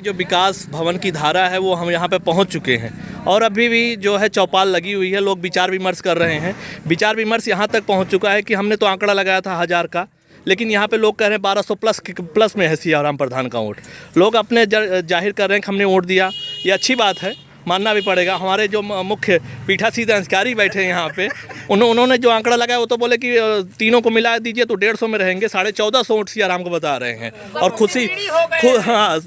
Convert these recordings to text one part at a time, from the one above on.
की जो विकास भवन की धारा है वो हम यहाँ पे पहुँच चुके हैं और अभी भी जो है चौपाल लगी हुई है। लोग विचार विमर्श कर रहे हैं। विचार विमर्श यहाँ तक पहुँच चुका है कि हमने तो आंकड़ा लगाया था 1000 का, लेकिन यहाँ पे लोग कह रहे हैं 1200 प्लस में है सियाराम प्रधान का वोट। लोग अपने जाहिर कर रहे हैं कि हमने वोट दिया, ये अच्छी बात है, मानना भी पड़ेगा। हमारे जो मुख्य पीठासीन अधिकारी बैठे हैं यहाँ पे, उन्होंने जो आंकड़ा लगाया वो तो बोले कि तीनों को मिला दीजिए तो 150 में रहेंगे। 1450 वोट सियाराम को बता रहे हैं। और हाँ,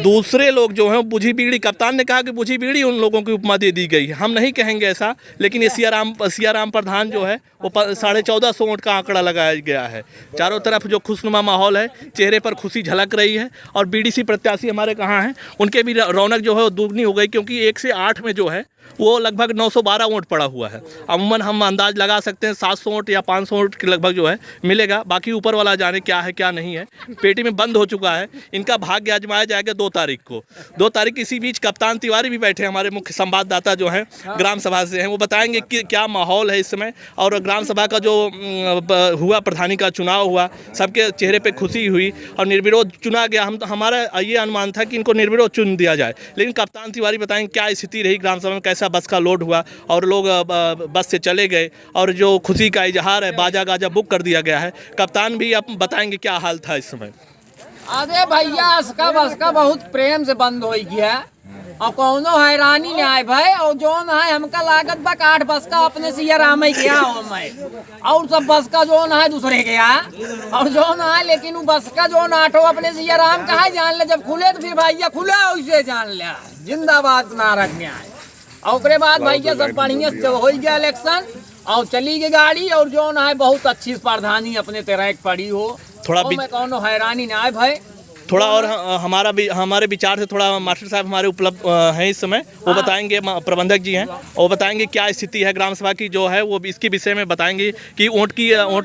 दूसरे लोग जो हैं बुझी बीड़ी, कप्तान ने कहा कि बुझी बीड़ी उन लोगों की उपमा दे दी गई है। हम नहीं कहेंगे ऐसा, लेकिन ये सियाराम प्रधान जो है वो 1450 वोट का आंकड़ा लगाया गया है। चारों तरफ जो खुशनुमा माहौल है, चेहरे पर खुशी झलक रही है। और बीडीसी प्रत्याशी हमारे कहाँ हैं, उनके भी रौनक जो है वो दुगनी हो गई, क्योंकि 1 से 8 में जो है वो लगभग 912 वोट पड़ा हुआ है। अमूमन हम अंदाज लगा सकते हैं 700 वोट या 500 वोट के लगभग जो है मिलेगा। बाकी ऊपर वाला जाने क्या है क्या नहीं है, पेटी में बंद हो चुका है। इनका भाग्य आजमाया जाएगा 2 तारीख को। 2 तारीख इसी बीच कप्तान तिवारी भी बैठे हैं, हमारे मुख्य संवाददाता जो हैं ग्राम सभा से हैं, वो बताएंगे कि क्या माहौल है इस समय। और ग्राम सभा का जो हुआ, प्रधानी का चुनाव हुआ, सबके चेहरे पर खुशी हुई और निर्विरोध चुना गया। हमारा ये अनुमान था कि इनको निर्विरोध चुन दिया जाए, लेकिन कप्तान तिवारी बताएंगे क्या स्थिति रही ग्राम सभा में, कैसा बस का लोड हुआ और लोग बस से चले गए और जो खुशी का इजहार है, बाजा गाजा बुक कर दिया गया है। कप्तान भी अब बताएंगे क्या हाल था इस समय। अरे भैया, इसका बस का बहुत प्रेम से बंद हो गया और कोनो हैरानी नहीं आए भाई। और जोन है हमका लागत बा 8 बस का अपने सियाराम गया हो मैं, और सब बस का जोन है दूसरे गया और जोन है, लेकिन वो बस का जोन 8 अपने सियाराम का है। जान ले जब खुले तो फिर भैया खुला उसे जान ले। जिंदाबाद नारक न्याय। और उसके बाद भैया सब बढ़िया से हो गया इलेक्शन और चली गई गाड़ी। और जो ना है बहुत अच्छी प्रधानी अपने तरह पड़ी हो, थोड़ा मैं कौनो हैरानी ना है भाई। थोड़ा और हमारे विचार से थोड़ा मास्टर साहब हमारे उपलब्ध हैं इस समय, वो बताएंगे, प्रबंधक जी हैं, वो बताएंगे क्या स्थिति है ग्राम सभा की जो है, वो इसके विषय में बताएंगे कि वोट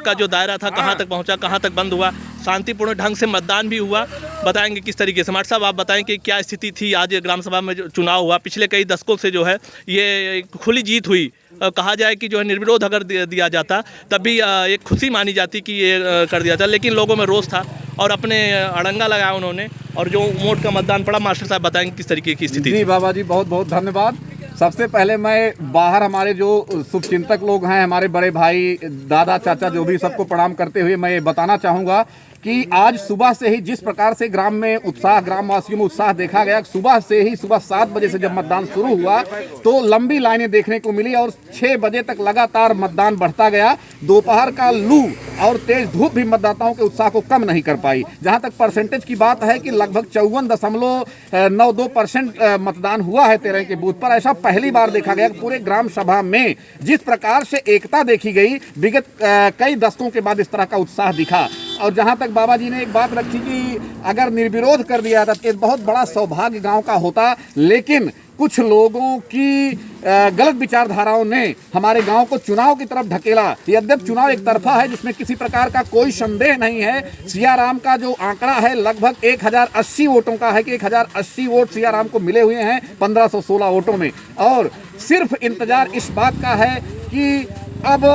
का जो दायरा था कहाँ तक पहुँचा, कहाँ तक बंद हुआ, शांतिपूर्ण ढंग से मतदान भी हुआ, बताएंगे किस तरीके से। मास्टर साहब आप बताएं कि क्या स्थिति थी आज ग्राम सभा में जो चुनाव हुआ। पिछले कई दशकों से जो है ये खुली जीत हुई, कहा जाए कि जो है निर्विरोध अगर दिया जाता तब भी एक खुशी मानी जाती कि ये कर दिया था, लेकिन लोगों में रोष था और अपने अड़ंगा लगाया उन्होंने और जो वोट का मतदान पड़ा। मास्टर साहब बताएंगे किस तरीके की स्थिति। जी बाबा जी, बहुत बहुत धन्यवाद। सबसे पहले मैं बाहर हमारे जो शुभचिंतक लोग हैं, हमारे बड़े भाई, दादा, चाचा, जो भी, सबको प्रणाम करते हुए मैं बताना चाहूँगा कि आज सुबह से ही जिस प्रकार से ग्राम में उत्साह, ग्रामवासियों में उत्साह देखा गया, सुबह से ही सुबह 7 बजे से जब मतदान शुरू हुआ तो लंबी लाइनें देखने को मिली और 6 बजे तक लगातार मतदान बढ़ता गया। दोपहर का लू और तेज धूप भी मतदाताओं के उत्साह को कम नहीं कर पाई। जहां तक परसेंटेज की बात है कि लगभग 54.92% मतदान हुआ है 13 के बूथ पर। ऐसा पहली बार देखा गया कि पूरे ग्राम सभा में जिस प्रकार से एकता देखी गई, विगत कई दशकों के बाद इस तरह का उत्साह दिखा। और जहां तक बाबा जी ने एक बात रखी कि अगर निर्विरोध कर दिया था तो बहुत बड़ा सौभाग्य गांव का होता, लेकिन कुछ लोगों की गलत विचारधाराओं ने हमारे गांव को चुनाव की तरफ ढकेला। यद्यप चुनाव एक तरफा है जिसमें किसी प्रकार का कोई संदेह नहीं है। सियाराम का जो आंकड़ा है लगभग 1080 वोटों का है कि 1080 वोट सियाराम को मिले हुए हैं 1516 वोटों में। और सिर्फ इंतजार इस बात का है कि अब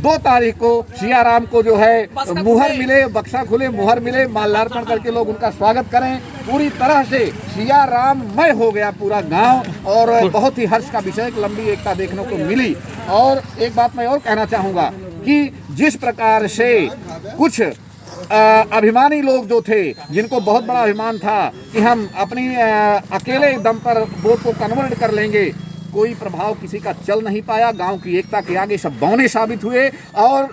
2 तारीख को सियाराम को जो है मुहर मिले, बक्सा खुले, मुहर मिले, माल्यार्पण करके लोग उनका स्वागत करें। पूरी तरह से सियाराममय हो गया पूरा गांव और बहुत ही हर्ष का विषय, एक लंबी एकता देखने को मिली। और एक बात मैं और कहना चाहूँगा कि जिस प्रकार से कुछ अभिमानी लोग जो थे, जिनको बहुत बड़ा अभिमान था कि हम अपनी अकेले दम पर वोट को कन्वर्ट कर लेंगे, कोई प्रभाव किसी का चल नहीं पाया। गांव की एकता के आगे सब बौने साबित हुए। और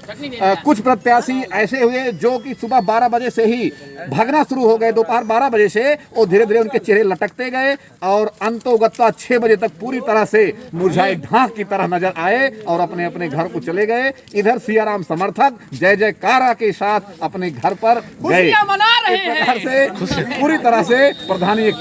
कुछ प्रत्याशी ऐसे हुए जो कि सुबह 12 बजे से ही भागना शुरू हो गए, दोपहर 12 बजे से, और धीरे धीरे उनके चेहरे लटकते गए और अंतोगत्वा 6 बजे तक पूरी तरह से मुरझाए ढाक की तरह नजर आए और अपने अपने घर को चले गए। इधर सियाराम समर्थक जय जयकारा के साथ अपने घर पर गए। पूरी तरह से प्रधानी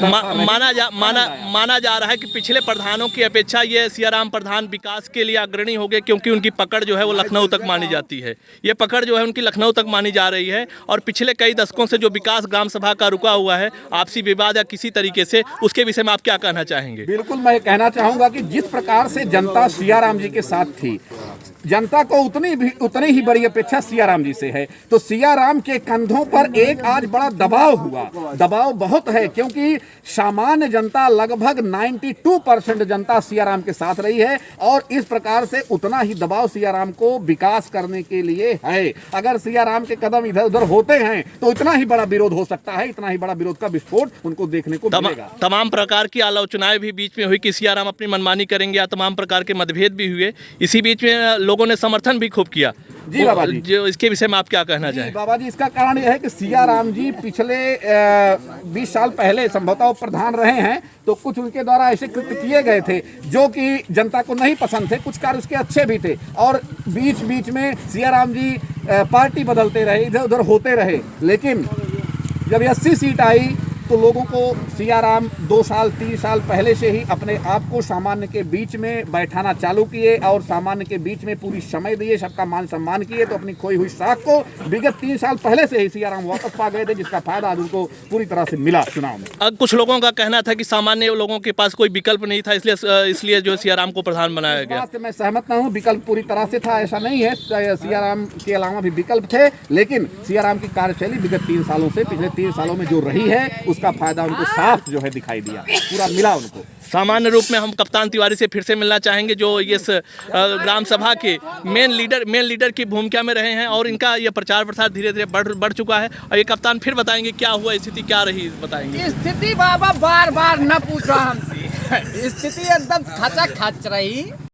माना जा रहा है कि पिछले प्रधानों की अपेक्षा ये सियाराम प्रधान विकास के लिए अग्रणी हो गए, क्योंकि उनकी पकड़ जो है वो लखनऊ तक मानी जाती है। ये पकड़ जो है उनकी लखनऊ तक मानी जा रही है और पिछले कई दशकों से जो विकास ग्राम सभा का रुका हुआ है, आपसी विवाद या किसी तरीके से, उसके विषय में आप क्या कहना चाहेंगे? बिल्कुल, मैं कहना चाहूंगा कि जिस प्रकार से जनता सियाराम जी के साथ थी, जनता को उतनी ही बड़ी अपेक्षा सियाराम जी से है। तो सियाराम के कंधों पर एक आज बड़ा दबाव हुआ, दबाव बहुत है, क्योंकि सामान्य जनता लगभग 92% जनता सियाराम के साथ रही है और इस प्रकार से उतना ही दबाव सियाराम को विकास करने के लिए है। अगर सियाराम के कदम इधर उधर होते हैं तो इतना ही बड़ा विरोध हो सकता है, इतना ही बड़ा विरोध का विस्फोट उनको देखने को मिलेगा। तमाम प्रकार की आलोचनाएं भी बीच में हुई कि सियाराम अपनी मनमानी करेंगे या तमाम प्रकार के मतभेद भी हुए। इसी बीच में लोगों ने समर्थन भी खूब किया। जी बाबा जी, जो इसके विषय में आप क्या कहना चाहें? बाबा जी, इसका कारण यह है कि सियाराम जी पिछले 20 साल पहले संभवतः प्रधान रहे हैं, तो कुछ उनके द्वारा ऐसे कृत्य किए गए थे जो कि जनता को नहीं पसंद थे, कुछ कार्य उसके अच्छे भी थे और बीच बीच में सियाराम जी पार्टी बदलते रहे, इधर उधर होते रहे। लेकिन जब 80 सीट आई तो लोगों को सियाराम 2 साल 3 साल पहले से ही अपने आप को सामान्य के बीच में बैठाना चालू किए और सामान्य के बीच में पूरी समय दिए, सबका मान सम्मान किए। तो अपनी खोई हुई साख को विगत 3 साल पहले से ही सियाराम वापस पा गए थे, जिसका फायदा आज उनको पूरी तरह से मिला चुनाव में। अब कुछ लोगों का कहना था कि सामान्य लोगों के पास कोई विकल्प नहीं था, इसलिए जो सियाराम को प्रधान बनाया गया। बात से मैं सहमत न हूँ, विकल्प पूरी तरह से था ऐसा नहीं है, सियाराम के अलावा भी विकल्प थे, लेकिन सियाराम की कार्यशैली विगत 3 सालों से पिछले 3 सालों में जो रही है उसका फायदा उनको साफ जो है दिखाई दिया, पूरा मिला उनको। सामान्य रूप में हम कप्तान तिवारी से फिर से मिलना चाहेंगे, जो इस ग्राम सभा के मेन लीडर की भूमिका में रहे हैं और इनका ये प्रचार प्रसार धीरे धीरे बढ़ चुका है। और ये कप्तान फिर बताएंगे क्या हुआ, स्थिति क्या रही, बताएंगे। स्थिति बाबा बार बार न पूछो हमसे, स्थिति एकदम खचा खच रही।